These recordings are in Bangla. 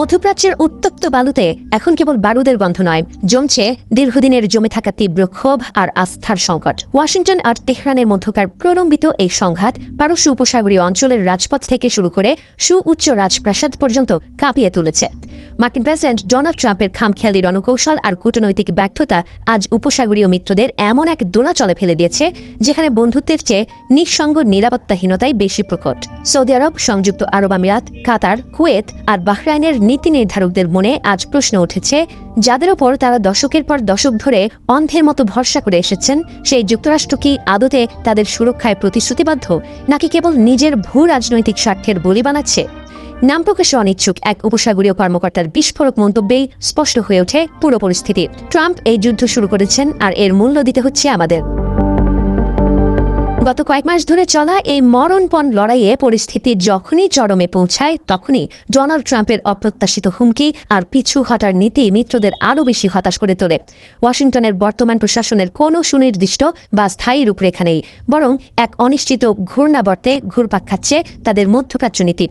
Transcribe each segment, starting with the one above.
মধ্যপ্রাচ্যের উত্তপ্ত বালুতে এখন কেবল বারুদের গন্ধ নয়, জমছে দীর্ঘদিনের জমে থাকা তীব্র ক্ষোভ আর আস্থার সংকট। ওয়াশিংটন আর তেহরানের মধ্যকার প্রলম্বিত এই সংঘাত পারস্য উপসাগরীয় অঞ্চলের রাজপথ থেকে শুরু করে সুউচ্চ রাজপ্রাসাদ পর্যন্ত কাঁপিয়ে তুলেছে। মার্কিন প্রেসিডেন্ট ডোনাল্ড ট্রাম্পের খামখেয়ালি রণকৌশল আর কূটনৈতিক ব্যর্থতা আজ উপসাগরীয় মিত্রদের এমন এক দোলাচলে ফেলে দিয়েছে যেখানে বন্ধুত্বের চেয়ে নিঃসঙ্গ নিরাপত্তাহীনতাই বেশি প্রকট। সৌদি আরব, সংযুক্ত আরব আমিরাত, কাতার, কুয়েত আর বাহরাইনের নীতি নির্ধারকদের মনে আজ প্রশ্ন উঠেছে, যাদের ওপর তারা দশকের পর দশক ধরে অন্ধের মতো ভরসা করে এসেছেন, সেই যুক্তরাষ্ট্র কি আদতে তাদের সুরক্ষায় প্রতিশ্রুতিবদ্ধ, নাকি কেবল নিজের ভূ রাজনৈতিক স্বার্থের বলি বানাচ্ছে? নাম প্রকাশে অনিচ্ছুক এক উপসাগরীয় কর্মকর্তার বিস্ফোরক মন্তব্যেই স্পষ্ট হয়ে ওঠে পুরো পরিস্থিতি। ট্রাম্প এই যুদ্ধ শুরু করেছেন আর এর মূল্য দিতে হচ্ছে আমাদের। গত কয়েক মাস ধরে চলা এই মরণপণ লড়াইয়ে পরিস্থিতি যখনই চরমে পৌঁছায়, তখনই ডোনাল্ড ট্রাম্পের অপ্রত্যাশিত হুমকি আর পিছু হটার নীতি মিত্রদের আরও বেশি হতাশ করে তোলে। ওয়াশিংটনের বর্তমান প্রশাসনের কোনো সুনির্দিষ্ট বা স্থায়ী রূপরেখা নেই, বরং এক অনিশ্চিত ঘূর্ণাবর্তে ঘুরপাক খাচ্ছে তাদের মধ্যপ্রাচ্য নীতি।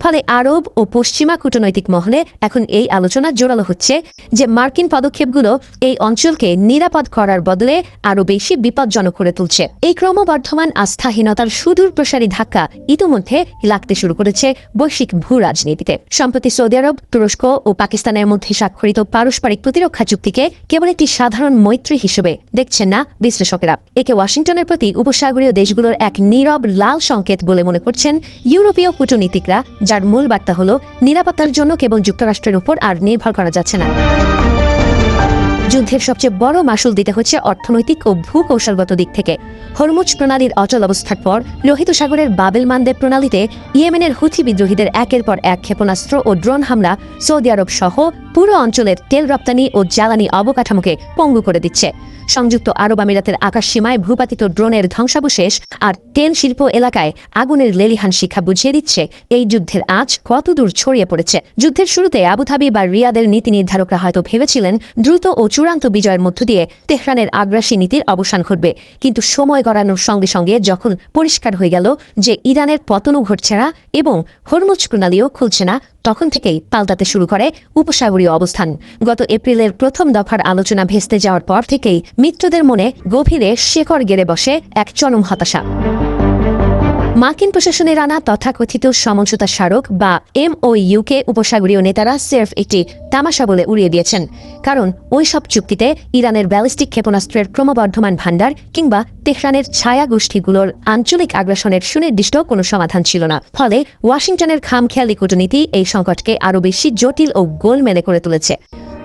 ফলে আরব ও পশ্চিমা কূটনৈতিক মহলে এখন এই আলোচনা জোরালো হচ্ছে যে মার্কিন পদক্ষেপগুলো এই অঞ্চলকে নিরাপদ করার বদলে আরও বেশি বিপজ্জনক করে তুলছে। এই ক্রমবর্ধমান আস্থাহীনতার সুদূর প্রসারী ধাক্কা ইতিমধ্যে লাগতে শুরু করেছে বৈশ্বিক ভূ রাজনীতিতে। সম্প্রতি সৌদি আরব, তুরস্ক ও পাকিস্তানের মধ্যে স্বাক্ষরিত পারস্পরিক প্রতিরক্ষা চুক্তিকে কেবল একটি সাধারণ মৈত্রী হিসেবে দেখছেন না বিশ্লেষকেরা। একে ওয়াশিংটনের প্রতি উপসাগরীয় দেশগুলোর এক নীরব লাল সংকেত বলে মনে করছেন ইউরোপীয় কূটনীতিকরা, যার মূল বার্তা হল নিরাপত্তার জন্য কেবল যুক্তরাষ্ট্রের উপর আর নির্ভর করা যাচ্ছে না। যুদ্ধের সবচেয়ে বড় মাসুল দিতে হচ্ছে অর্থনৈতিক ও ভূকৌশলগত দিক থেকে। হরমুজ প্রণালীর অচল অবস্থার পর লোহিত সাগরের বাবেল মানদেব প্রণালীতে ইয়েমেনের হুথি বিদ্রোহীদের একের পর এক ক্ষেপণাস্ত্র ও ড্রোন হামলা সৌদি আরব সহ পুরো অঞ্চলের তেল রপ্তানি ও জ্বালানি অবকাঠামোকে পঙ্গু করে দিচ্ছে। সংযুক্ত আরব আমিরাতের আকাশসীমায় ভূপাতিত ড্রোনের ধ্বংসাবশেষ আর তেল শিল্প এলাকায় আগুনের লেলিহান শিখা বুঝিয়ে দিচ্ছে এই যুদ্ধের আঁচ কতদূর ছড়িয়ে পড়েছে। যুদ্ধের শুরুতে আবুধাবি বা রিয়াদের নীতি নির্ধারকরা হয়তো ভেবেছিলেন দ্রুত ও চূড়ান্ত বিজয়ের মধ্য দিয়ে তেহরানের আগ্রাসী নীতির অবসান ঘটবে, কিন্তু সময় গড়ানোর সঙ্গে সঙ্গে যখন পরিষ্কার হয়ে গেল যে ইরানের পতনও ঘটছে না এবং হরমুজ প্রণালীও খুলছে না, তখন থেকেই পাল্টাতে শুরু করে উপসাগরীয় অবস্থান। গত এপ্রিলের প্রথম দফার আলোচনা ভেস্তে যাওয়ার পর থেকেই মিত্রদের মনে গভীরে শেকড় গেড়ে বসে এক চরম হতাশা। মার্কিন প্রশাসনের আনা তথাকথিত সমঝোতা স্মারক বা MOU-কে উপসাগরীয় নেতারা সির্ফ একটি তামাশা বলে উড়িয়ে দিয়েছেন, কারণ ওই সব চুক্তিতে ইরানের ব্যালিস্টিক ক্ষেপণাস্ত্রের ক্রমবর্ধমান ভাণ্ডার কিংবা তেহরানের ছায়া গোষ্ঠীগুলোর আঞ্চলিক আগ্রাসনের সুনির্দিষ্ট কোনো সমাধান ছিল না। ফলে ওয়াশিংটনের খামখেয়ালি কূটনীতি এই সংকটকে আরও বেশি জটিল ও গোলমেলে করে তুলেছে।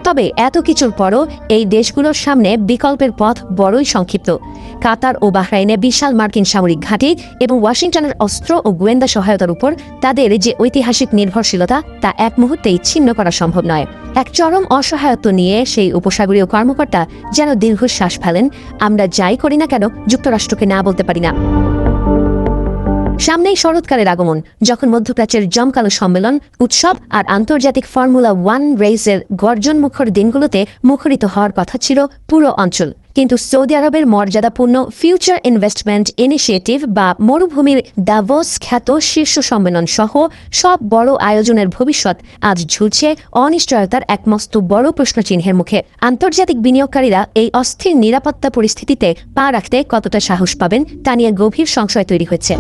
তবে এত কিছুর পরও এই দেশগুলোর সামনে বিকল্পের পথ বড়ই সংক্ষিপ্ত। কাতার ও বাহরাইনে বিশাল মার্কিন সামরিক ঘাঁটি এবং ওয়াশিংটনের অস্ত্র ও গোয়েন্দা সহায়তার উপর তাদের যে ঐতিহাসিক নির্ভরশীলতা, তা এক মুহূর্তেই ছিন্ন করা সম্ভব নয়। এক চরম অসহায়ত্ব নিয়ে সেই উপসাগরীয় কর্মকর্তা যেন দীর্ঘশ্বাস ফেলেন, আমরা যাই করি না কেন যুক্তরাষ্ট্রকে না বলতে পারি না। সামনেই শরৎকালের আগমন, যখন মধ্যপ্রাচ্যের জমকালো সম্মেলন, উৎসব আর আন্তর্জাতিক ফর্মুলা 1 রেসের গর্জনমুখর দিনগুলোতে মুখরিত হওয়ার কথা ছিল পুরো অঞ্চল। কিন্তু সৌদি আরবের মর্যাদাপূর্ণ ফিউচার ইনভেস্টমেন্ট ইনিশিয়েটিভ বা মরুভূমির দাভোস খ্যাত শীর্ষ সম্মেলন সহ সব বড় আয়োজনের ভবিষ্যৎ আজ ঝুলছে অনিশ্চয়তার এক মস্ত বড় প্রশ্নচিহ্নের মুখে। আন্তর্জাতিক বিনিয়োগকারীরা এই অস্থির নিরাপত্তা পরিস্থিতিতে পা রাখতে কতটা সাহস পাবেন তা নিয়ে গভীর সংশয় তৈরি হয়েছে।